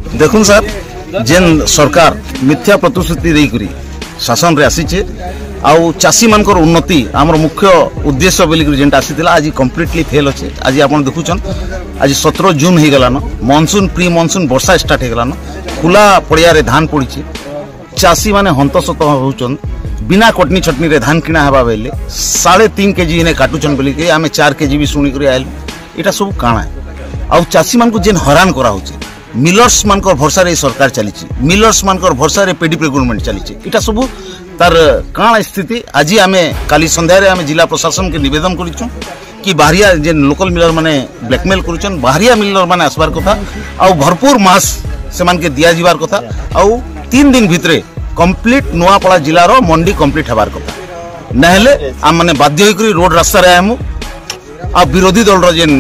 देखुन सर जेन सरकार मिथ्या प्रतिश्रुति देकरी शासन रे आसीचे आउ चाषी मानकर उन्नति आमर मुख्य उद्देश्य बोलिक जेनटा आसीथिला आज कंप्लीटली फेल अच्छे। आज आपण देखुछन आज 17 जून हो गलान मानसून प्री मानसून वर्षा स्टार्ट हो गलान खुला पड़िया रे धान पड़ी चाषी माने हंतसत होचन बिना कटनी छटनी रे धान किना हवा बेले 3.5 केजी इने काटुचन बोली के आमे 4 केजी भी सुनी करी आइल एटा सब काणा आउ चाषी मान को जेन हैरान करा होचे मिलर्स मानकर भरसा रे सरकार चली मिलर्स मानकर भरसा रे पेडी गवर्नमेंट चली इटा सब तार काण स्थिति आज आमे काली संध्या रे आमे जिला प्रशासन के निवेदन करिछु कि बाहरिया जेन लोकल मिलर माने ब्लैकमेल करुछन बाहरिया मिलर माने आसबार कथा आउ भरपूर मास से मान के दिया जिबार कथा आउ 3 दिन भितरे कंप्लीट नुआपड़ा जिला रो मंडी कंप्लीट हबार कथा नहले आम माने बाध्य होई करी रोड रास्ता रे आमु आ विरोधी दल रो जेन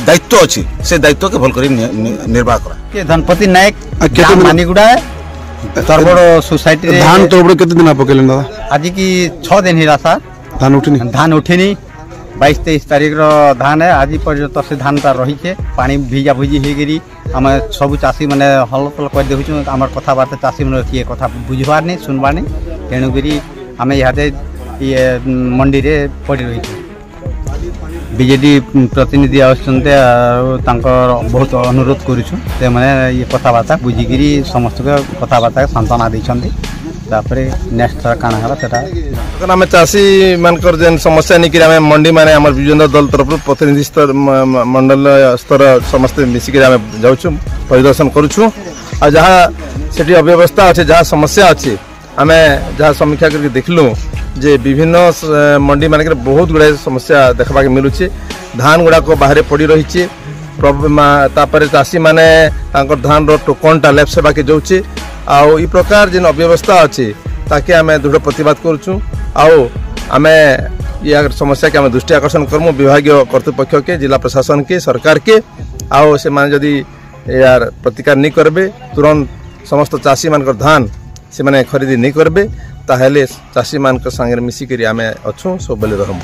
दायित्व अच्छी से दायित्व के भल करी निर्वाह करा के धनपति नायक मानिगुड़ा तरबड़ सोसाइटी धान तरबड़ केते दिन पकेलन दादा आज की 6 दिन हिरा सर धान उठिनी 22-23 तारीख रो धान है आज पर्यंत से धान तार रही है पानी भिजा भुजी हो गरी आम सब चाषी मैंने हल पल कर देखु आम कथबार्ता चाषी मैंने किए कथा बुझबार नहीं सुनबार नहीं तेणुकरी आम इहादे ये मंडी रे पड़ रही बीजेडी प्रतिनिधि आसते बहुत अनुरोध करुँ ये कथबार्ता बुझिकी समस्त कथबार्ता सांत्वना देते नेक्स्ट थर काना है आम चाषी मानकर जेन समस्या नहीं कि मंडी माने आम विजेंद्र दल तरफ प्रतिनिधि स्तर मंडल स्तर समस्ते मिसिक जाऊँ परिदर्शन करुँ आ जहाँ से अव्यवस्था अच्छे जहाँ समस्या अच्छे आम जहाँ समीक्षा करके देखलु जे विभिन्न मंडी मानक बहुत गुड़ाए समस्या देखा मिलूँ धान गुड़ाक बाहर पड़ी रही चाषी मैंने धान टोकनटा लेफ्ट सेवा के जाऊे आउ ई प्रकार जेन अव्यवस्था अच्छे ताकि आम दृढ़ प्रतिवाद करुँ आम या समस्या के आम दृष्टि आकर्षण करमु विभागीय कर्तृपक्ष के जिला प्रशासन के सरकार के आउ से माने जदि यार प्रतिकार नहीं करबे तुरंत समस्त चाषी मान धान से माने खरीदी नहीं करबे ताहेले चाषी मान संगे मिसिक आम अच्छू सब बेले रहमु।